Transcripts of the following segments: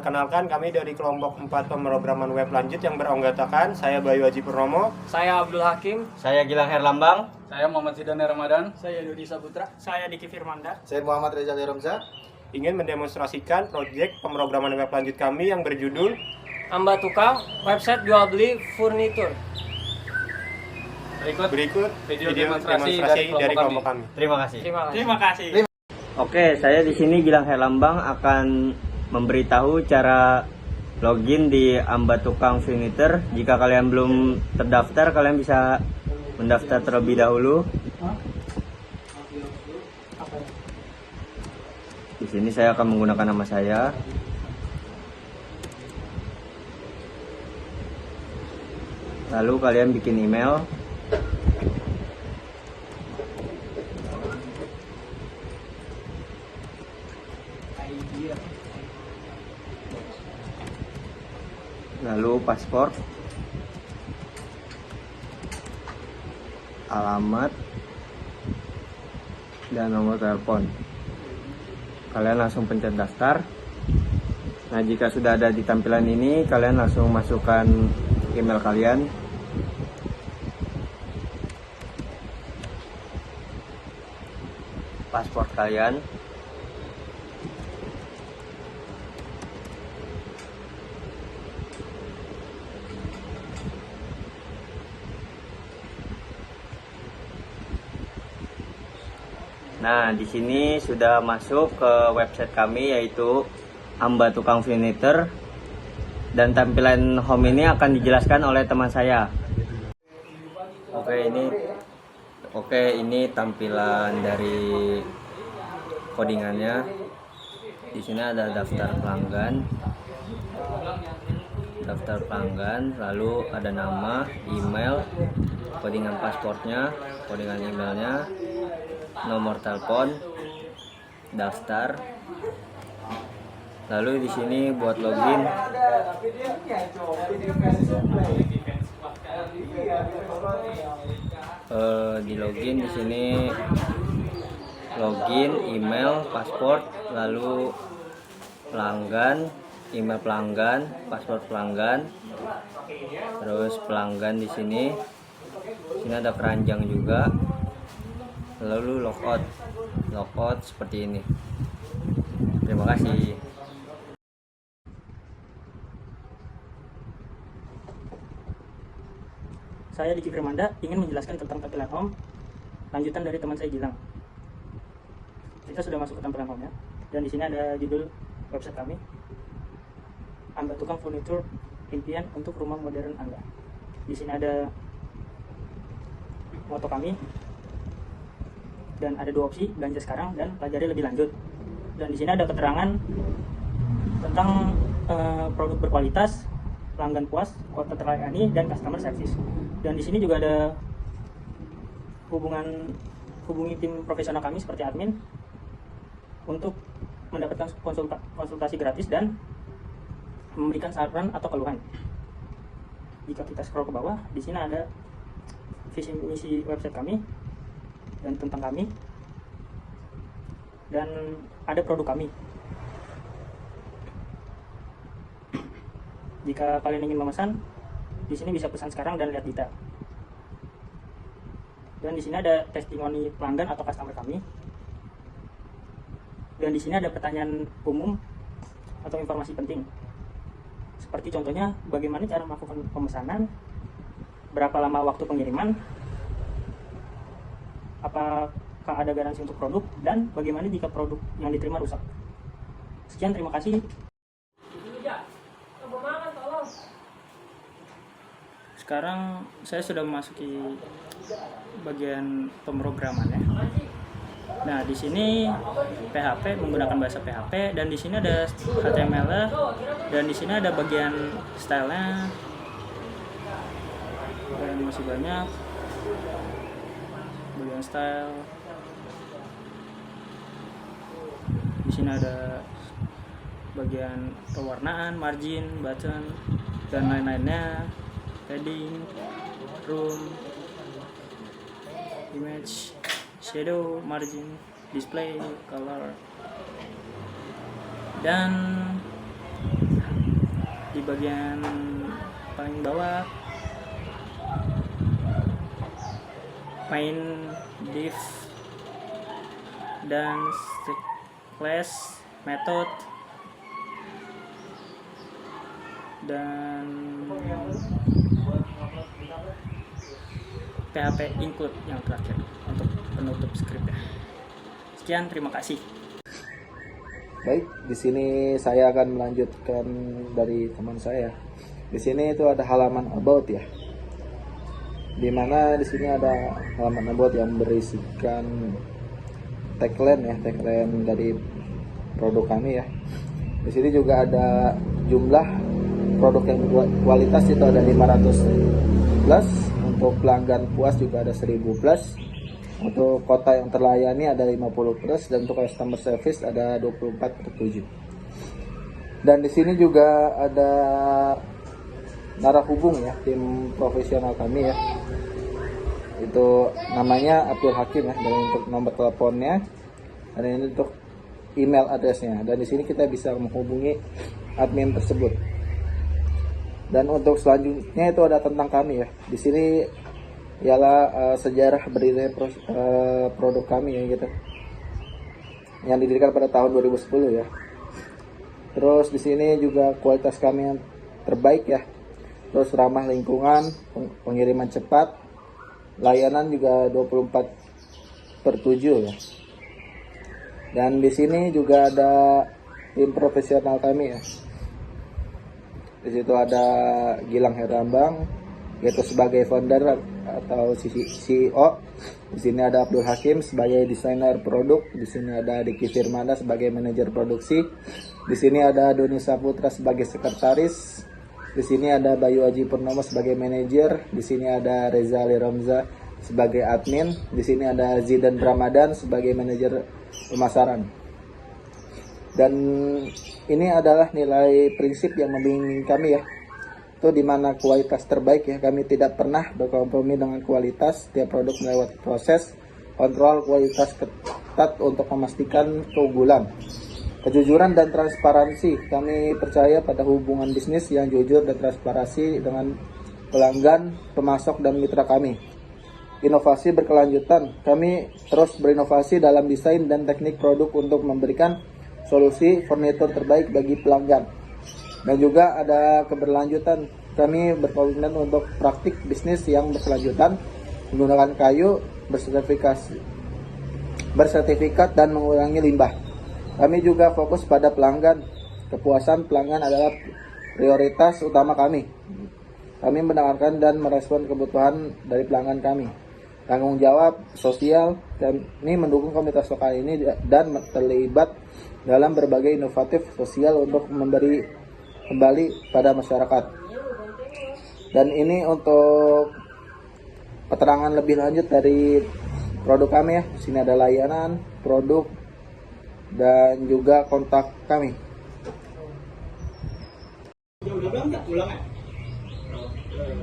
Perkenalkan, kami dari kelompok 4 pemrograman web lanjut yang beranggotakan saya Bayu Haji Purnomo, Saya Abdul Hakim. Saya Gilang Herlambang. Saya Muhammad Sidani Ramadan. Saya Dodi Saputra. Saya Diki Firmanda. Saya Muhammad Reza Leromza. ingin mendemonstrasikan proyek pemrograman web lanjut kami yang berjudul Amba Tukang, website jual beli furnitur. berikut video demonstrasi dari kelompok kami. Terima kasih. Terima kasih. Oke, saya di sini Gilang Herlambang akan memberitahu cara login di Amba Tukang Furniture. Jika kalian belum terdaftar, kalian bisa mendaftar terlebih dahulu. Di sini saya akan menggunakan nama saya. Lalu kalian bikin email. Lalu paspor, alamat, dan nomor telepon. Kalian langsung pencet daftar. Nah, jika sudah ada di tampilan ini, kalian langsung masukkan email kalian. Paspor kalian. Nah, di sini sudah masuk ke website kami, yaitu Amba Tukang Furniture, dan tampilan home ini akan dijelaskan oleh teman saya. Oke, ini tampilan dari codingannya. Di sini ada daftar pelanggan, lalu ada nama, email, codingan pasportnya, codingan emailnya, nomor telepon, daftar. Lalu di sini buat login. Di login di sini login, email, paspor, lalu pelanggan, email pelanggan, paspor pelanggan, terus pelanggan di sini. Sini ada keranjang juga. Lalu logout seperti ini. Terima kasih. Saya Diki Firmanda ingin menjelaskan tentang tampilan home lanjutan dari teman saya Gilang. Kita sudah masuk ke tampilan home ya. Dan di sini ada judul website kami, Amba Tukang Furniture, impian untuk rumah modern Anda. Di sini ada moto kami, dan ada dua opsi, belanja sekarang dan pelajari lebih lanjut. Dan di sini ada keterangan tentang produk berkualitas, pelanggan puas, kota terlayani, dan customer service. Dan di sini juga ada hubungi tim profesional kami seperti admin untuk mendapatkan konsultasi gratis dan memberikan saran atau keluhan. Jika kita scroll ke bawah, di sini ada visi misi website kami dan tentang kami, dan ada produk kami. Jika kalian ingin memesan, di sini bisa pesan sekarang dan lihat detail. Dan di sini ada testimoni pelanggan atau customer kami. Dan di sini ada pertanyaan umum atau informasi penting. Seperti contohnya, bagaimana cara melakukan pemesanan, berapa lama waktu pengiriman, apakah ada garansi untuk produk, dan bagaimana jika produk yang diterima rusak. Sekian, terima kasih. Sekarang saya sudah memasuki bagian pemrograman ya. Nah, di sini PHP menggunakan bahasa PHP, dan di sini ada HTML, dan di sini ada bagian stylenya, dan masih banyak bagian style. Di sini ada bagian pewarnaan, margin, button, dan lain-lainnya, heading, room, image, shadow, margin, display, color, dan bagian paling bawah main div dan class method dan PHP include yang terakhir untuk penutup skripnya. Sekian, terima kasih. Baik, di sini saya akan melanjutkan dari teman saya. Di sini itu ada halaman about ya. Di mana di sini ada halaman about yang berisikan tagline dari produk kami ya. Di sini juga ada jumlah produk yang kualitas itu ada 500 plus, untuk pelanggan puas juga ada 1000 plus, untuk kota yang terlayani ada 50 plus, dan untuk customer service ada 24/7. Dan di sini juga ada narahubung ya, tim profesional kami ya. Itu namanya Abdul Hakim ya, dan untuk nomor teleponnya, dan ini untuk email addressnya. Dan di sini kita bisa menghubungi admin tersebut. Dan untuk selanjutnya itu ada tentang kami ya. Di sini ialah sejarah berdirinya produk kami ya gitu, yang didirikan pada tahun 2010 ya. Terus di sini juga kualitas kami yang terbaik ya. Terus ramah lingkungan, pengiriman cepat, layanan juga 24/7 ya. Dan di sini juga ada tim profesional kami ya. Di situ ada Gilang Herambang, yaitu sebagai founder atau CEO. Di sini ada Abdul Hakim sebagai desainer produk. Di sini ada Diki Firmanda sebagai manajer produksi. Di sini ada Doni Saputra sebagai sekretaris. Di sini ada Bayu Aji Purnomo sebagai manajer. Di sini ada Reza Ali Ramza sebagai admin. Di sini ada Zidan Ramadan sebagai manajer pemasaran. Dan ini adalah nilai prinsip yang membimbing kami ya. Itu dimana kualitas terbaik ya. Kami tidak pernah berkompromi dengan kualitas. Setiap produk melewati proses kontrol kualitas ketat untuk memastikan keunggulan, kejujuran dan transparansi. Kami percaya pada hubungan bisnis yang jujur dan transparansi dengan pelanggan, pemasok dan mitra kami. Inovasi berkelanjutan. Kami terus berinovasi dalam desain dan teknik produk untuk memberikan solusi furnitur terbaik bagi pelanggan. Dan juga ada keberlanjutan. Kami berkomitmen untuk praktik bisnis yang berkelanjutan, menggunakan kayu bersertifikat dan mengurangi limbah. Kami juga fokus pada pelanggan. Kepuasan pelanggan adalah prioritas utama kami. Kami mendengarkan dan merespon kebutuhan dari pelanggan kami. Tanggung jawab sosial, kami mendukung komunitas lokal ini dan terlibat dalam berbagai inovatif sosial untuk memberi kembali pada masyarakat. Dan ini untuk keterangan lebih lanjut dari produk kami ya. Di sini ada layanan, produk, dan juga kontak kami.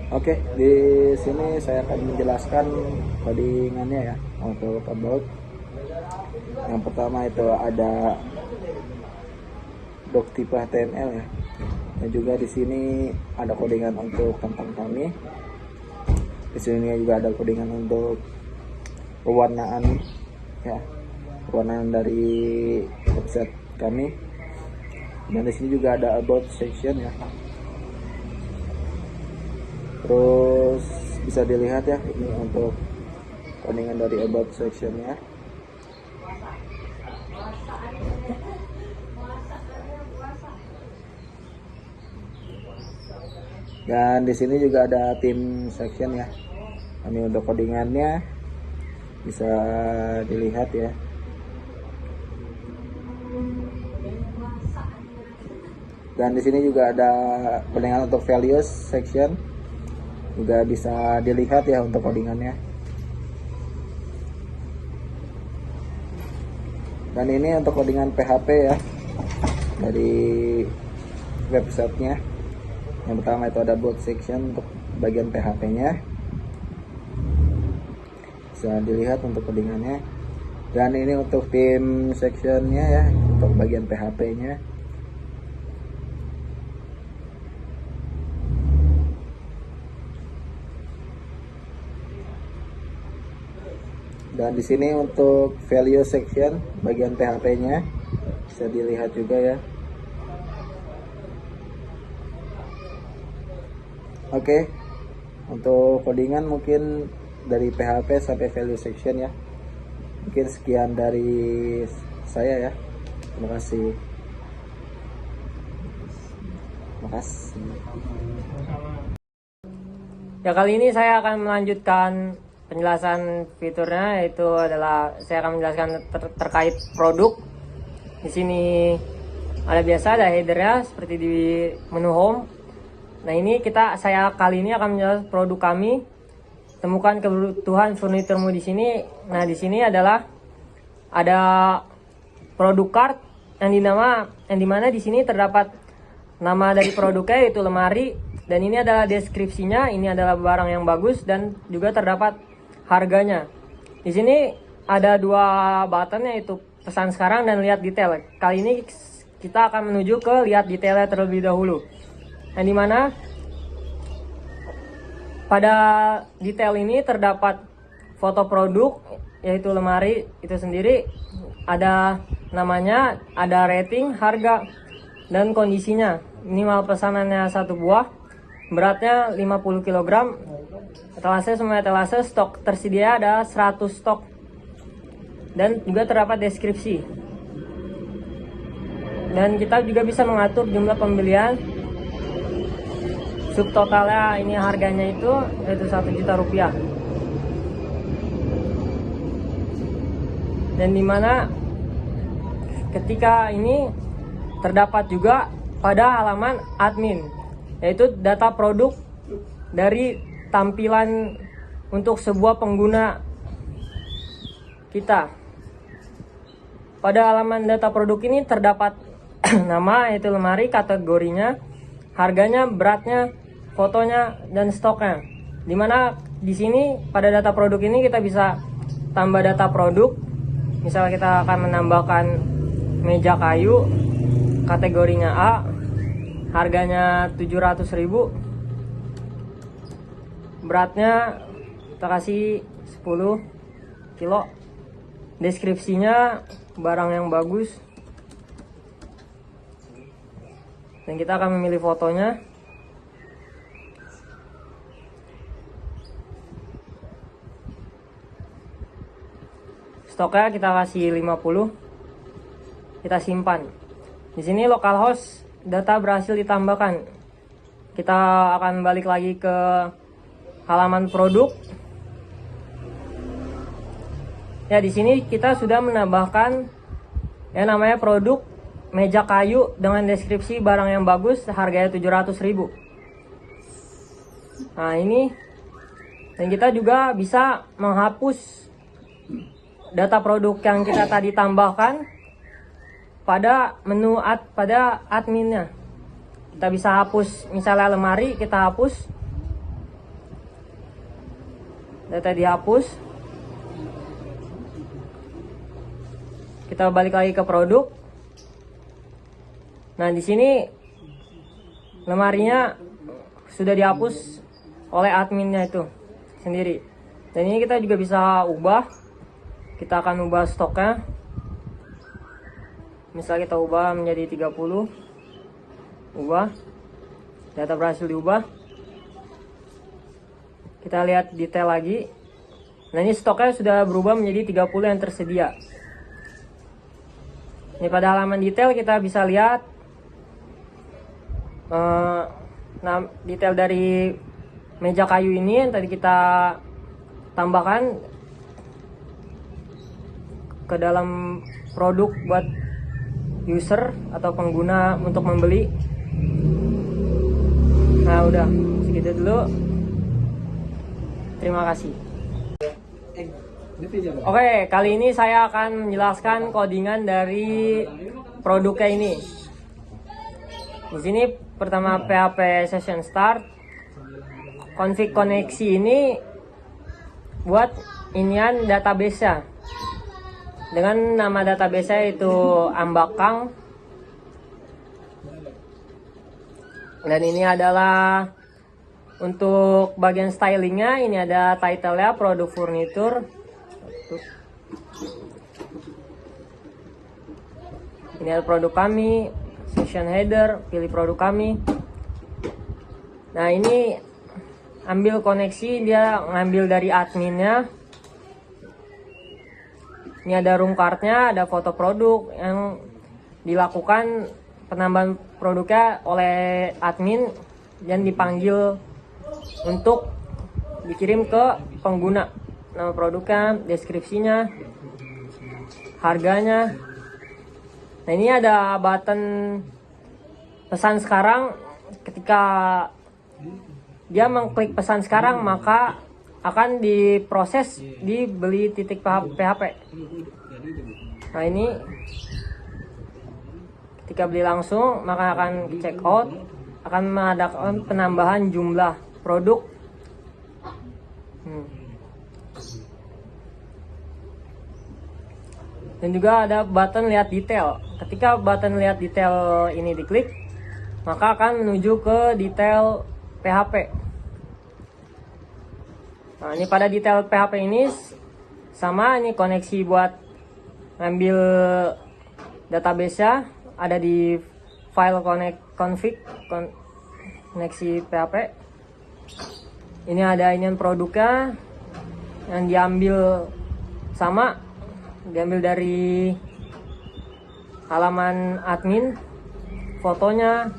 Oke, di sini saya akan menjelaskan codingannya ya untuk about. Yang pertama itu ada doc tipe HTML ya. Dan juga di sini ada codingan untuk tentang kami. Di sini juga ada codingan untuk pewarnaan ya, pewarnaan dari website kami. Dan di sini juga ada about section ya. Terus bisa dilihat ya, ini untuk codingan dari about sectionnya. Dan di sini juga ada tim section ya. Ini untuk codingannya bisa dilihat ya. Dan di sini juga ada codingan untuk values section, juga bisa dilihat ya untuk codingannya. Dan ini untuk codingan PHP ya dari websitenya. Yang pertama itu ada boot section untuk bagian PHP-nya, bisa dilihat untuk codingannya. Dan ini untuk tim sectionnya ya, untuk bagian PHP-nya. Dan di sini untuk value section bagian PHP-nya bisa dilihat juga ya. Oke, untuk codingan mungkin dari PHP sampai value section ya. Mungkin sekian dari saya ya. Terima kasih. Terima kasih. Ya, kali ini saya akan melanjutkan penjelasan fiturnya, yaitu adalah saya akan menjelaskan terkait produk. Di sini ada biasa ada headernya seperti di menu home. Nah, ini saya kali ini akan menjelaskan produk kami. Temukan kebutuhan furniturmu di sini. Nah, di sini adalah ada produk card yang dimana di sini terdapat nama dari produknya, yaitu lemari, dan ini adalah deskripsinya. Ini adalah barang yang bagus dan juga terdapat harganya. Di sini ada 2 button, yaitu pesan sekarang dan lihat detail. Kali ini kita akan menuju ke lihat detailnya terlebih dahulu. Yang dimana pada detail ini terdapat foto produk, yaitu lemari itu sendiri, ada namanya, ada rating, harga, dan kondisinya. Minimal pesanannya 1 buah, beratnya 50 kg. Semua etalase stok tersedia ada 100 stok, dan juga terdapat deskripsi. Dan kita juga bisa mengatur jumlah pembelian. Subtotalnya ini harganya yaitu 1 juta rupiah. Dan dimana ketika ini terdapat juga pada halaman admin, yaitu data produk dari tampilan untuk sebuah pengguna kita. Pada halaman data produk ini terdapat nama, yaitu lemari, kategorinya, harganya, beratnya, fotonya, dan stoknya. Dimana di sini pada data produk ini kita bisa tambah data produk. Misal kita akan menambahkan meja kayu, kategorinya A, harganya 700.000, beratnya kita kasih 10 kilo, deskripsinya barang yang bagus, dan kita akan memilih fotonya. Stoknya kita kasih 50, kita simpan. Di sini localhost data berhasil ditambahkan. Kita akan balik lagi ke halaman produk. Ya, di sini kita sudah menambahkan yang namanya produk meja kayu dengan deskripsi barang yang bagus, harganya 700.000. Nah, ini, dan kita juga bisa menghapus data produk yang kita tadi tambahkan pada menu pada adminnya. Kita bisa hapus, misalnya lemari, kita hapus, data dihapus. Kita balik lagi ke produk. Nah, di sini lemarinya sudah dihapus oleh adminnya itu sendiri. Dan ini kita juga bisa ubah. Kita akan ubah stoknya. Misal kita ubah menjadi 30. Ubah. Data berhasil diubah. Kita lihat detail lagi. Nah, ini stoknya sudah berubah menjadi 30 yang tersedia. Ini pada halaman detail kita bisa lihat detail dari meja kayu ini yang tadi kita tambahkan ke dalam produk buat user atau pengguna untuk membeli. Nah, udah segitu dulu. Terima kasih. Oke, kali ini saya akan menjelaskan codingan dari produknya ini. Di sini pertama PHP session start. Config koneksi ini buat inian database-nya. Dengan nama database-nya itu Ambakang. Dan ini adalah untuk bagian stylingnya, ini ada title-nya produk furnitur. Tuh. Ini ada produk kami, section header, pilih produk kami. Nah ini ambil koneksi, dia ngambil dari adminnya. Ini ada room cardnya, ada foto produk yang dilakukan penambahan produknya oleh admin dan dipanggil untuk dikirim ke pengguna. Nama produknya, deskripsinya, harganya. Nah ini ada button pesan sekarang. Ketika dia mengklik pesan sekarang, maka akan diproses dibeli titik PHP. Nah ini ketika beli langsung, maka akan check out, akan mengadakan penambahan jumlah produk. Dan juga ada button lihat detail. Ketika button lihat detail ini diklik, maka akan menuju ke detail PHP. Nah, ini pada detail PHP ini sama, ini koneksi buat ngambil database-nya ada di file config koneksi PHP. Ini ada inian produknya yang diambil sama, diambil dari halaman admin, fotonya,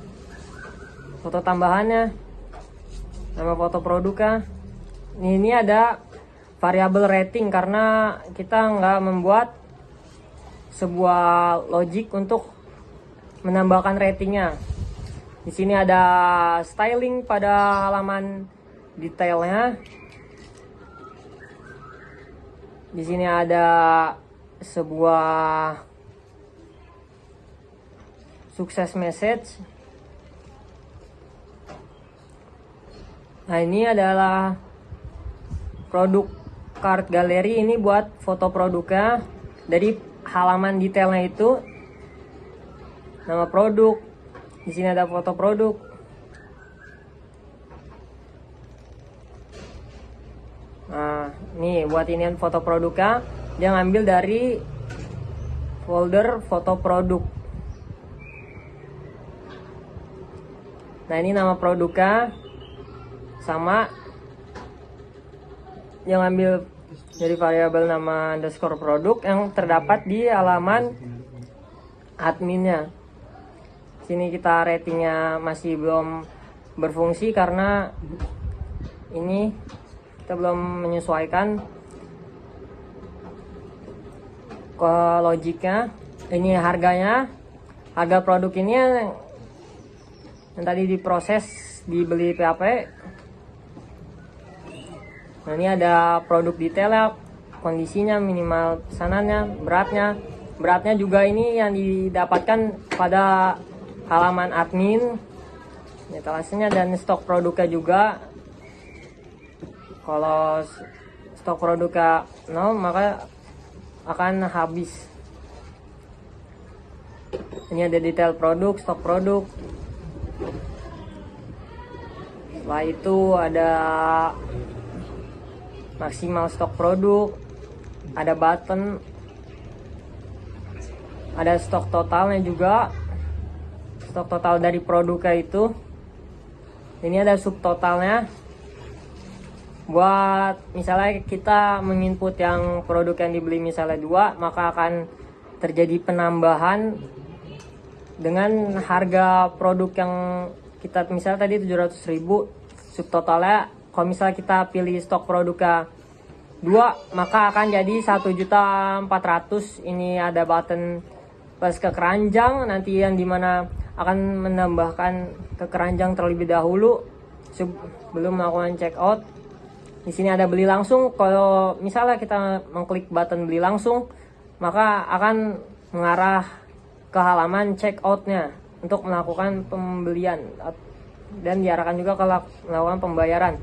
foto tambahannya, nama foto produknya. Ini ada variabel rating karena kita nggak membuat sebuah logic untuk menambahkan ratingnya. Di sini ada styling pada halaman detailnya. Di sini ada sebuah sukses message. Nah ini adalah produk card galeri, ini buat foto produknya. Dari halaman detailnya itu nama produk, di sini ada foto produk. Nah ini buat inian foto produknya, dia ngambil dari folder foto produk. Nah ini nama produknya sama, yang ambil dari variabel nama underscore produk yang terdapat di halaman adminnya. Sini kita ratingnya masih belum berfungsi karena ini kita belum menyesuaikan ke logiknya. Ini harganya, harga produk ini yang tadi diproses dibeli PHP. Nah ini ada produk detailnya, kondisinya, minimal pesanannya, beratnya juga ini yang didapatkan pada halaman admin, etalasenya, dan stok produknya juga. Kalau stok produknya 0 maka akan habis. Ini ada detail produk, stok produk. Setelah itu ada maksimal stok produk, ada button, ada stok totalnya juga, stok total dari produknya itu. Ini ada subtotalnya. Buat misalnya kita menginput yang produk yang dibeli misalnya 2, maka akan terjadi penambahan dengan harga produk yang kita misalnya tadi 700.000, subtotalnya kalau misalnya kita pilih stok produknya 2, maka akan jadi 1.400.000. Ini ada button plus ke keranjang, nanti yang dimana akan menambahkan ke keranjang terlebih dahulu sebelum melakukan check out. Di sini ada beli langsung. Kalau misalnya kita mengklik button beli langsung, maka akan mengarah ke halaman check outnya untuk melakukan pembelian, dan diarahkan juga ke melakukan pembayaran.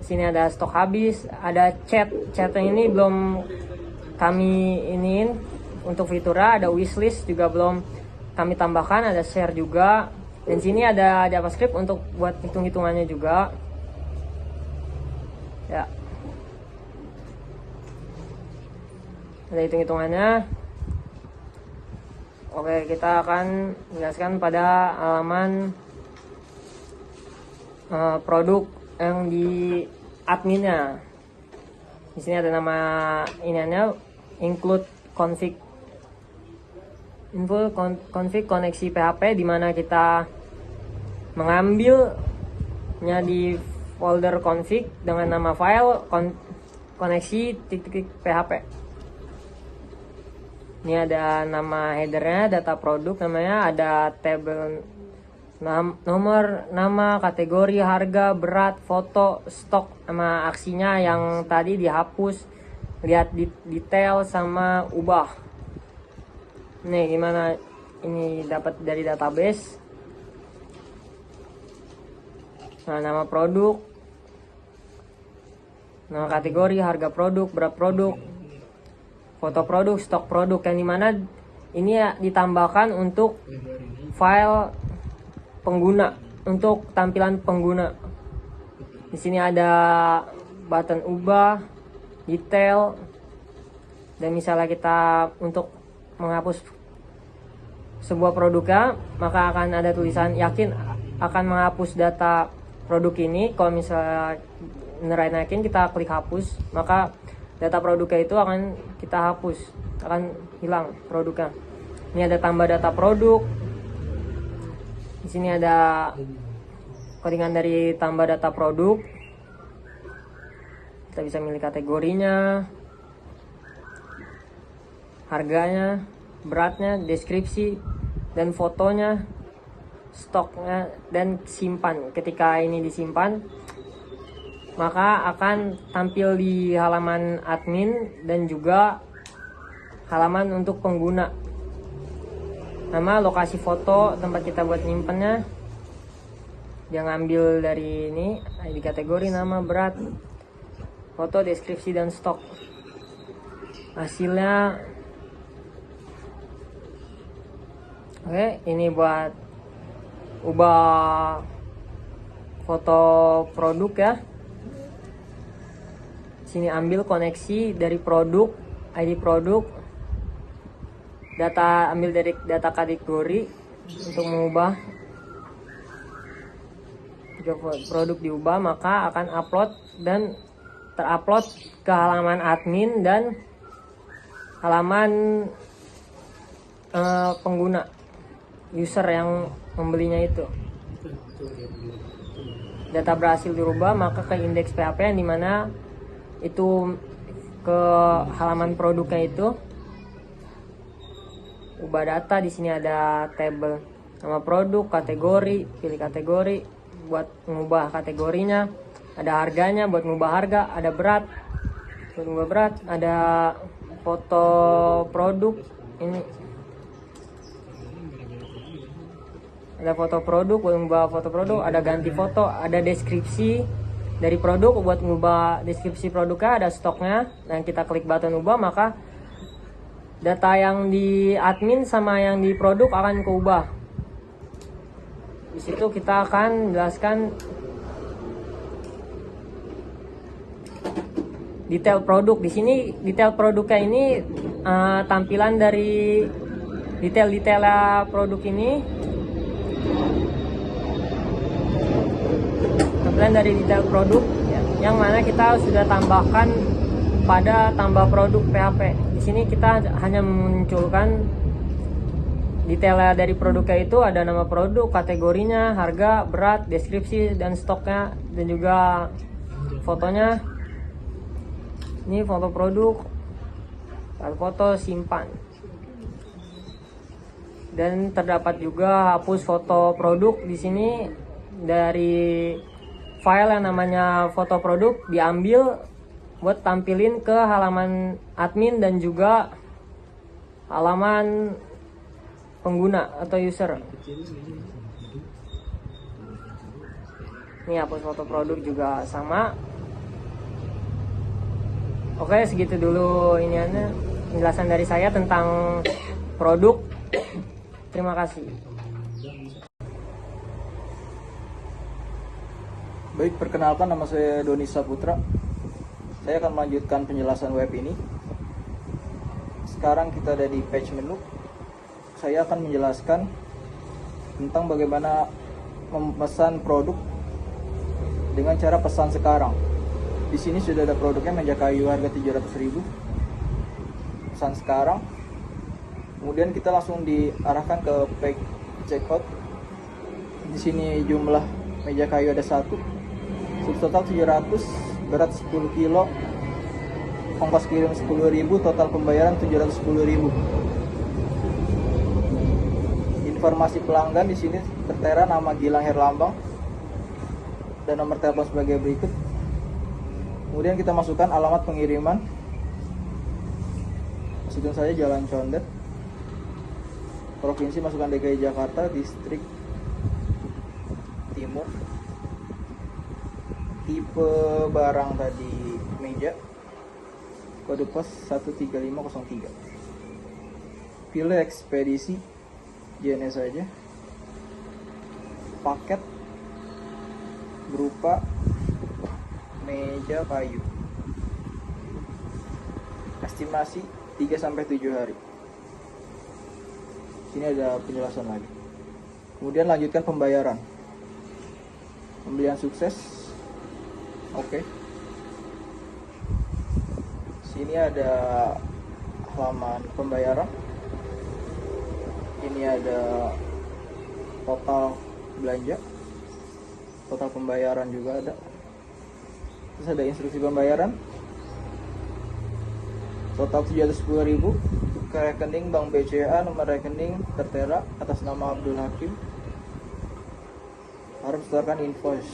Di sini ada stok habis, ada chatnya ini belum kami iniin untuk fiturnya, ada wishlist juga belum kami tambahkan, ada share juga. Dan sini ada JavaScript untuk buat hitung-hitungannya juga. Ya. ada hitung-hitungannya. Oke, kita akan menjelaskan pada halaman produk yang di adminnya. Di sini ada nama iniannya, include config info config koneksi PHP, di mana kita mengambilnya di folder config dengan nama file koneksi titik PHP. Ini ada nama headernya, data produk namanya, ada tabel nomor, nama, kategori, harga, berat, foto, stok, sama aksinya yang tadi dihapus, lihat detail sama ubah. Nih gimana ini dapat dari database. Nah, nama produk, nama kategori, harga produk, berat produk, foto produk, stok produk, yang dimana ini ya ditambahkan untuk file pengguna, untuk tampilan pengguna. Di sini ada button ubah, detail, dan misalnya kita untuk menghapus sebuah produknya, maka akan ada tulisan yakin akan menghapus data produk ini. Kalau misalnya beneran yakin, kita klik hapus, maka data produknya itu akan kita hapus, akan hilang produknya. Ini ada tambah data produk. Di sini ada codingan dari tambah data produk. Kita bisa milih kategorinya, harganya, beratnya, deskripsi, dan fotonya, stoknya, dan simpan. Ketika ini disimpan, maka akan tampil di halaman admin dan juga halaman untuk pengguna. Nama, lokasi foto, tempat kita buat nyimpennya, dia ngambil dari ini, ID kategori, nama, berat, foto, deskripsi, dan stok. Hasilnya, oke, ini buat ubah foto produk ya. Sini ambil koneksi dari produk, ID produk, data, ambil dari data kategori untuk mengubah. Jika produk diubah, maka akan upload dan terupload ke halaman admin dan halaman pengguna, user yang membelinya itu. Data berhasil dirubah, maka ke indeks PHP, yang dimana itu ke halaman produknya itu. Ubah data, di sini ada tabel nama produk, kategori, pilih kategori buat mengubah kategorinya, ada harganya buat mengubah harga, ada berat buat mengubah berat, ada foto produk, ini ada foto produk buat mengubah foto produk, ada ganti foto, ada deskripsi dari produk buat mengubah deskripsi produknya, ada stoknya. Dan kita klik button ubah, maka data yang di admin sama yang di produk akan keubah. Di situ kita akan menjelaskan detail produk. Di sini detail produknya ini tampilan dari detail-detail produk ini. Tampilan dari detail produk ya, yang mana kita sudah tambahkan pada tambah produk PHP. Di sini kita hanya memunculkan detail dari produknya, itu ada nama produk, kategorinya, harga, berat, deskripsi, dan stoknya, dan juga fotonya. Ini foto produk, foto, simpan. Dan terdapat juga hapus foto produk. Di sini dari file yang namanya foto produk diambil buat tampilin ke halaman admin dan juga halaman pengguna atau user. Ini hapus foto produk juga sama. Oke, segitu dulu iniannya, penjelasan dari saya tentang produk. Terima kasih. Baik, perkenalkan, nama saya Doni Saputra. Saya akan melanjutkan penjelasan web ini. sekarang kita ada di page menu. Saya akan menjelaskan tentang bagaimana memesan produk dengan cara pesan sekarang. Di sini sudah ada produknya, meja kayu harga 700.000. Pesan sekarang. Kemudian kita langsung diarahkan ke page checkout. Di sini jumlah meja kayu ada 1. Subtotal 700, berat 10 kilo. Ongkos kirim 10.000, total pembayaran 710.000. Informasi pelanggan di sini tertera nama Gilang Herlambang dan nomor telepon sebagai berikut. Kemudian kita masukkan alamat pengiriman. Masukkan saja Jalan Condet, provinsi masukkan DKI Jakarta, distrik Timur. Tipe barang tadi meja, kode pos 13503. Pilih ekspedisi JNE saja. Paket berupa meja kayu. Estimasi 3-7 hari. Sini ada penjelasan lagi. Kemudian lanjutkan pembayaran. Pembelian sukses. Oke. Sini ada halaman pembayaran. Ini ada total belanja, total pembayaran juga ada. Terus ada instruksi pembayaran. Total 710.000 ke rekening Bank BCA, nomor rekening tertera atas nama Abdul Hakim. Harus setorkan invoice.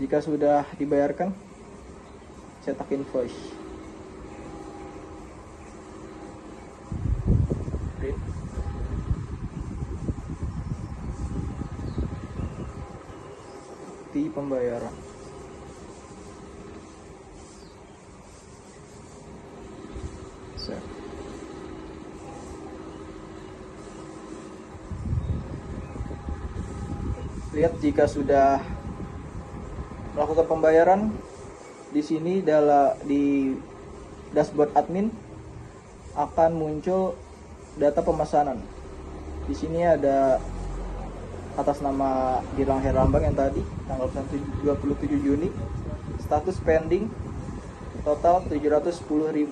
Jika sudah dibayarkan, cetak invoice. Bukti pembayaran. Save. Lihat jika sudah melakukan pembayaran, di sini di dashboard admin akan muncul data pemesanan. Di sini ada atas nama Gilang Herlambang yang tadi tanggal 27 Juni, status pending, total 710.000.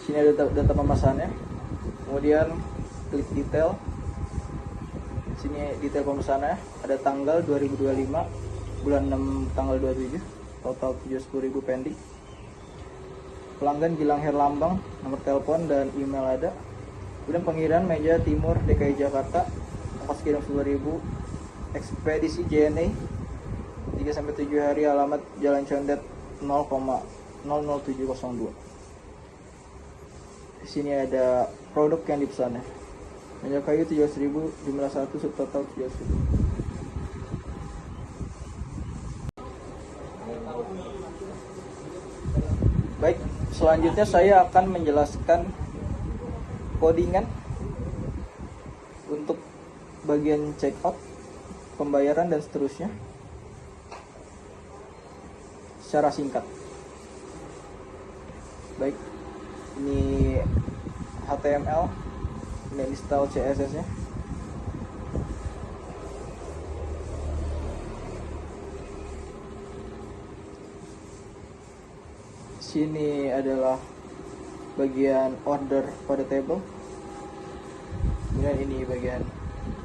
Sini ada data pemesannya. Kemudian klik detail. Sini detail pemesannya, ada tanggal 2025 bulan 6 tanggal 27, total 710.000 pending. Pelanggan Gilang Herlambang, nomor telepon dan email ada. Kemudian pengiriman meja Timur DKI Jakarta, ongkos kirim 10.000. Ekspedisi JNE 3-7 hari, alamat Jalan Condet 0,00702. Di sini ada produk yang dipesannya. Meja kayu 700.000, jumlah 1, subtotal 700.000. Baik, selanjutnya saya akan menjelaskan codingan untuk bagian checkout, pembayaran dan seterusnya secara singkat. Baik, ini HTML, ini install CSS nya. Sini adalah bagian order pada table. Kemudian ini bagian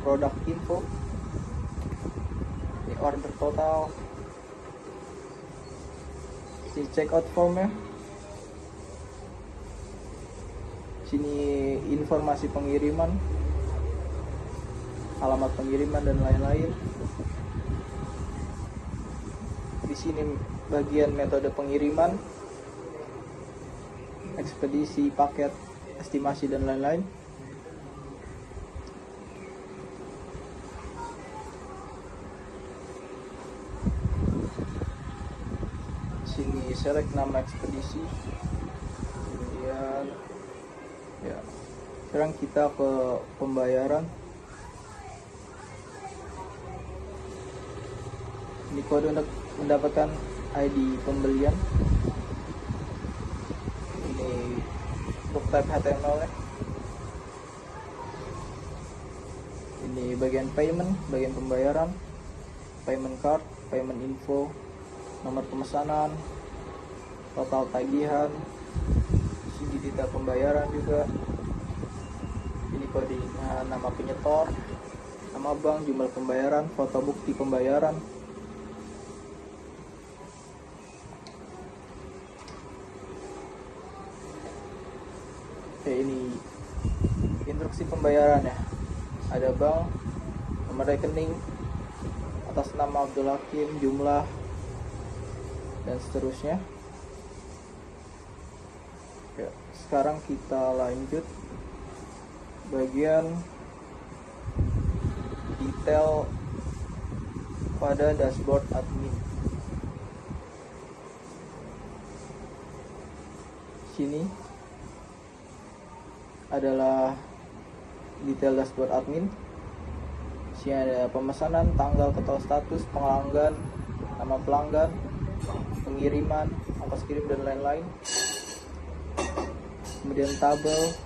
product info. Ini order total. Sini checkout formnya. Sini informasi pengiriman, alamat pengiriman dan lain-lain. Di sini bagian metode pengiriman, ekspedisi, paket, estimasi dan lain-lain. Sini select nama ekspedisi. Kemudian ya, sekarang kita ke pembayaran. Ini kode untuk mendapatkan ID pembelian. Ini book type HTML ya. Ini bagian payment, bagian pembayaran, payment card, payment info, nomor pemesanan, total tagihan, isi detail pembayaran juga. Ini kodenya, nama penyetor, nama bank, jumlah pembayaran, foto bukti pembayaran. Oke, ini instruksi pembayaran ya. Ada bank, nomor rekening, atas nama Abdul Hakim, jumlah, dan seterusnya. Oke, sekarang kita lanjut bagian detail pada dashboard admin. Sini adalah detail dashboard admin. Sini ada pemesanan, tanggal, ketua status, pelanggan, nama pelanggan, pengiriman, ongkos kirim, dan lain-lain. Kemudian tabel,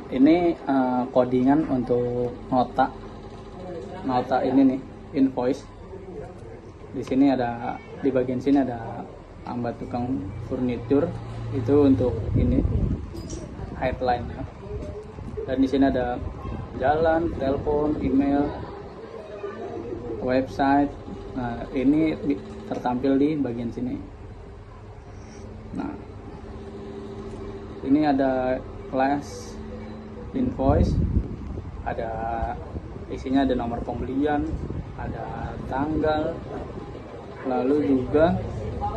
Ini codingan untuk nota ini nih, invoice. Di sini ada, di bagian sini ada Amba Tukang Furniture, itu untuk ini headline ya. Dan di sini ada jalan, telepon, email, website. Nah, ini tertampil di bagian sini. Nah, ini ada class invoice, ada isinya, ada nomor pembelian, ada tanggal, lalu juga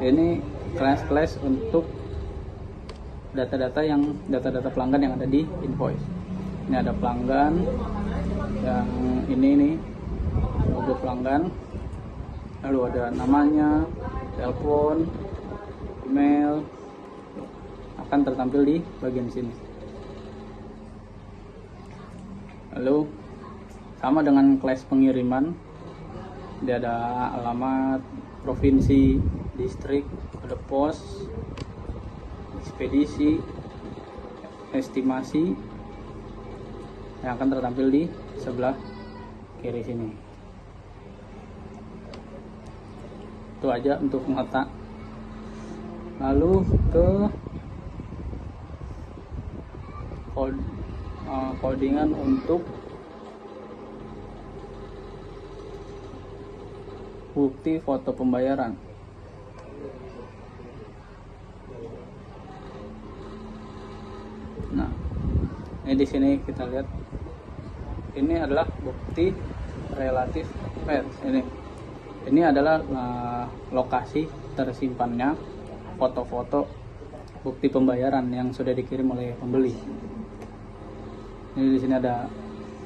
ini class untuk data-data pelanggan yang ada di invoice. Ini ada pelanggan yang ini nih, logo pelanggan, lalu ada namanya, telepon, email, akan tertampil di bagian sini. Lalu sama dengan kelas pengiriman, dia ada alamat, provinsi, distrik, ada pos, ekspedisi, estimasi yang akan tertampil di sebelah kiri sini. Itu aja untuk nota. Lalu ke codingan untuk bukti foto pembayaran. Nah, ini di sini kita lihat, ini adalah bukti relatif ini adalah lokasi tersimpannya foto-foto bukti pembayaran yang sudah dikirim oleh pembeli. Ini di sini ada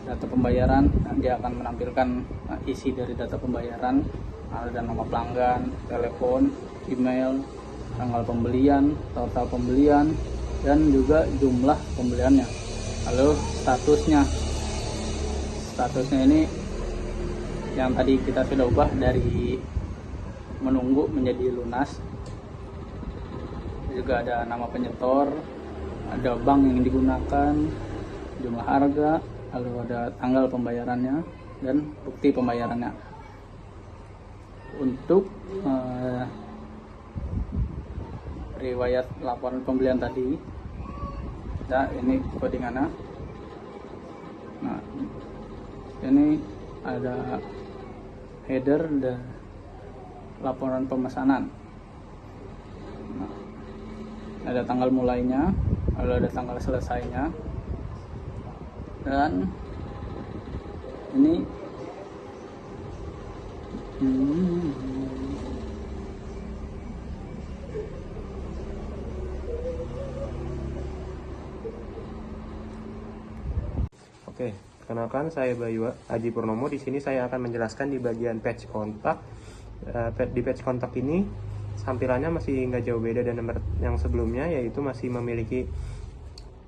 data pembayaran, nanti akan menampilkan isi dari data pembayaran, ada nama pelanggan, telepon, email, tanggal pembelian, total pembelian, dan juga jumlah pembeliannya. Lalu statusnya ini yang tadi kita sudah ubah dari menunggu menjadi lunas. Juga ada nama penyetor, ada bank yang digunakan, jumlah harga, lalu ada tanggal pembayarannya dan bukti pembayarannya. Untuk riwayat laporan pembelian tadi, nah ini codingannya. Nah, ini ada header dan laporan pemesanan. Nah, ada tanggal mulainya, lalu ada tanggal selesainya, dan ini Oke, perkenalkan saya Bayu Aji Purnomo. Di sini saya akan menjelaskan di bagian page kontak. Di page kontak ini tampilannya masih nggak jauh beda dan nomor yang sebelumnya, yaitu masih memiliki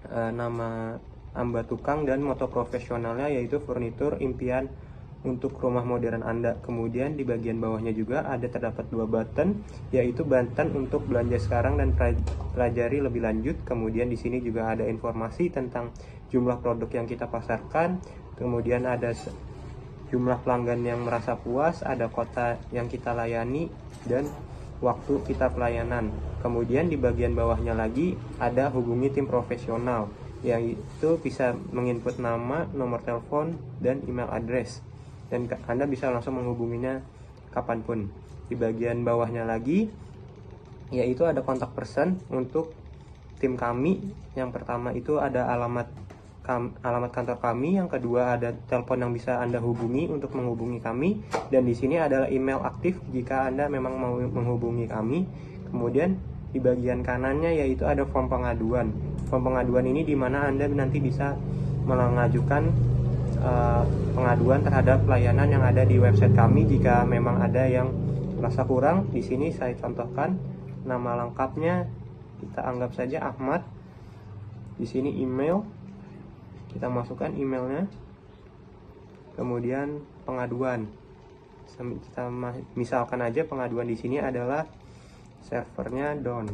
nama Amba Tukang dan moto profesionalnya yaitu Furnitur Impian untuk rumah modern Anda. Kemudian di bagian bawahnya juga terdapat dua button, yaitu button untuk belanja sekarang dan pelajari lebih lanjut. Kemudian di sini juga ada informasi tentang jumlah produk yang kita pasarkan, kemudian ada jumlah pelanggan yang merasa puas, ada kota yang kita layani, dan waktu kita pelayanan. Kemudian di bagian bawahnya lagi ada hubungi tim profesional, yaitu bisa menginput nama, nomor telepon, dan email address, dan Anda bisa langsung menghubunginya kapanpun. Di bagian bawahnya lagi yaitu ada kontak person untuk tim kami. Yang pertama itu ada alamat kantor kami, yang kedua ada telepon yang bisa Anda hubungi untuk menghubungi kami, dan di sini adalah email aktif jika Anda memang mau menghubungi kami. Kemudian di bagian kanannya yaitu ada form pengaduan. Form pengaduan ini di mana Anda nanti bisa mengajukan pengaduan terhadap pelayanan yang ada di website kami jika memang ada yang merasa kurang. Di sini saya contohkan nama lengkapnya, kita anggap saja Ahmad. Di sini email, kita masukkan emailnya, kemudian pengaduan. Kita misalkan aja pengaduan di sini adalah servernya down.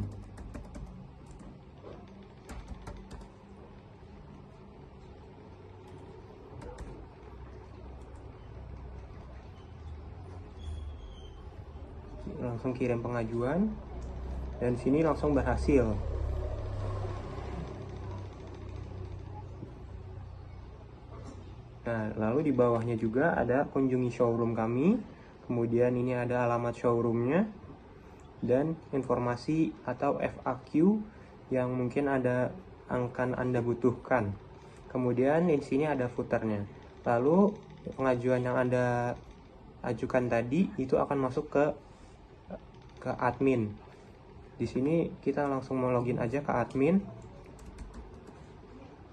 langsung kirim pengajuan, dan sini langsung berhasil. Nah, lalu di bawahnya juga ada kunjungi showroom kami, kemudian ini ada alamat showroomnya, dan informasi atau FAQ yang mungkin akan Anda butuhkan. Kemudian di sini ada footernya. Lalu pengajuan yang Anda ajukan tadi itu akan masuk ke admin. Di sini kita langsung mau login aja ke admin.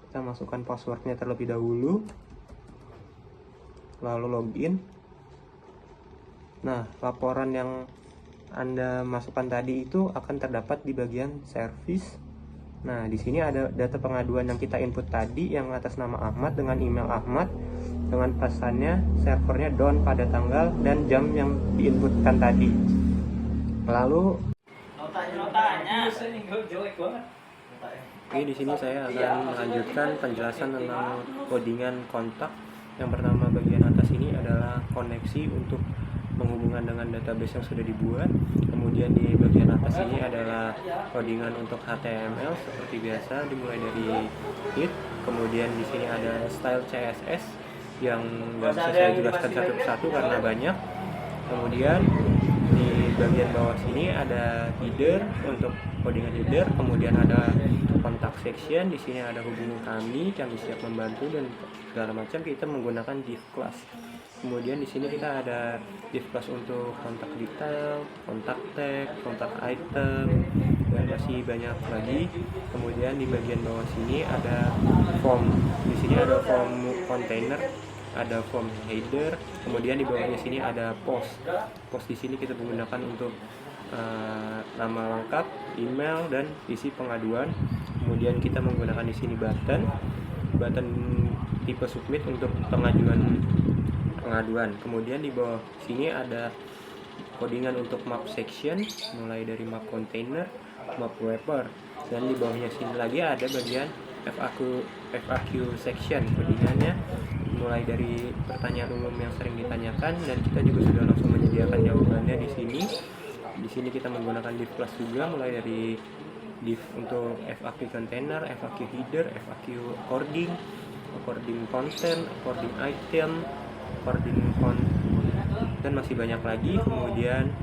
Kita masukkan passwordnya terlebih dahulu, lalu login. Nah, laporan yang Anda masukkan tadi itu akan terdapat di bagian service. Nah, di sini ada data pengaduan yang kita input tadi yang atas nama Ahmad dengan email Ahmad, dengan pesannya servernya down pada tanggal dan jam yang diinputkan tadi. Lalu di sini saya akan melanjutkan penjelasan tentang codingan kontak. Yang pertama, bagian atas ini adalah koneksi untuk menghubungkan dengan database yang sudah dibuat. Kemudian di bagian atas ini adalah codingan untuk HTML seperti biasa, dimulai dari it. Kemudian di sini ada style CSS yang nggak bisa saya jelaskan satu persatu karena banyak. Kemudian di bagian bawah sini ada header untuk codingan header. Kemudian ada kontak section. Di sini ada hubungi kami, kami siap membantu dan segala macam. Kita menggunakan div class. Kemudian di sini kita ada div class untuk kontak detail, kontak tag, kontak item, dan masih banyak lagi. Kemudian di bagian bawah sini ada form. Di sini ada form container, ada form header. Kemudian di bawahnya sini ada post. Post di sini kita menggunakan untuk nama lengkap, email, dan isi pengaduan. Kemudian kita menggunakan di sini button tipe submit untuk pengaduan. Kemudian di bawah sini ada codingan untuk map section, mulai dari map container, map wrapper, dan di bawahnya sini lagi ada bagian FAQ section. Codingannya mulai dari pertanyaan umum yang sering ditanyakan, dan kita juga sudah langsung menyediakan jawabannya di sini. Di sini kita menggunakan div class juga, mulai dari div untuk FAQ container, FAQ header, FAQ according content, according item, dan masih banyak lagi. Kemudian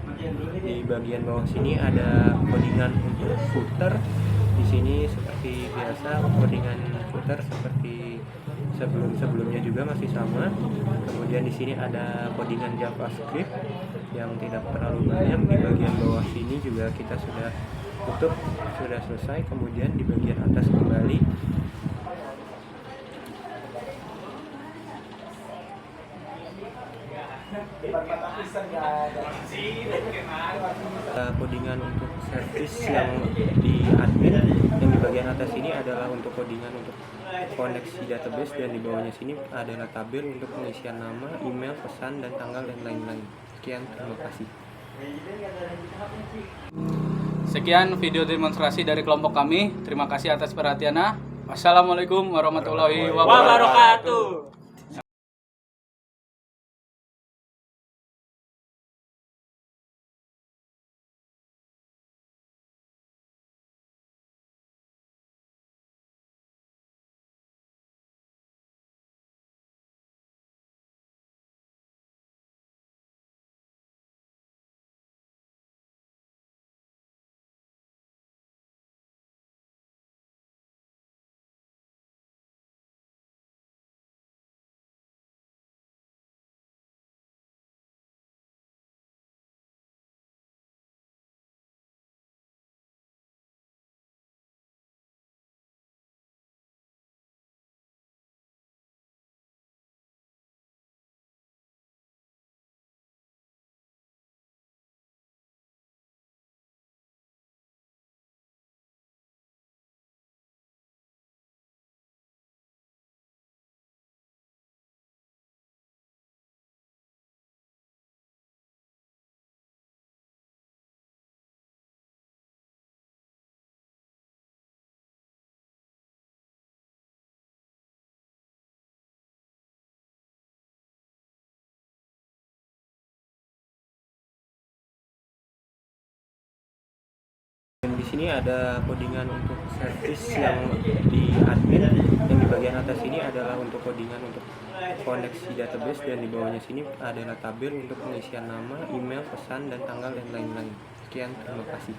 di bagian bawah sini ada codingan untuk footer. Di sini seperti biasa codingan footer seperti sebelumnya juga masih sama. Kemudian di sini ada codingan JavaScript yang tidak terlalu banyak. Di bagian bawah sini juga kita sudah tutup, sudah selesai. Kemudian di bagian atas kembali codingan untuk service yang di admin. Yang di bagian atas ini adalah untuk codingan untuk koneksi database, dan di bawahnya sini adalah tabel untuk pengisian nama, email, pesan, dan tanggal, dan lain-lain. Sekian, terima kasih. Sekian video demonstrasi dari kelompok kami. Terima kasih atas perhatiannya. Wassalamualaikum warahmatullahi wabarakatuh. sini ada codingan untuk service yang di admin, yang di bagian atas ini adalah untuk codingan untuk koneksi database, dan di bawahnya sini adalah tabel untuk pengisian nama, email, pesan, dan tanggal dan lain-lain. Sekian, terima kasih.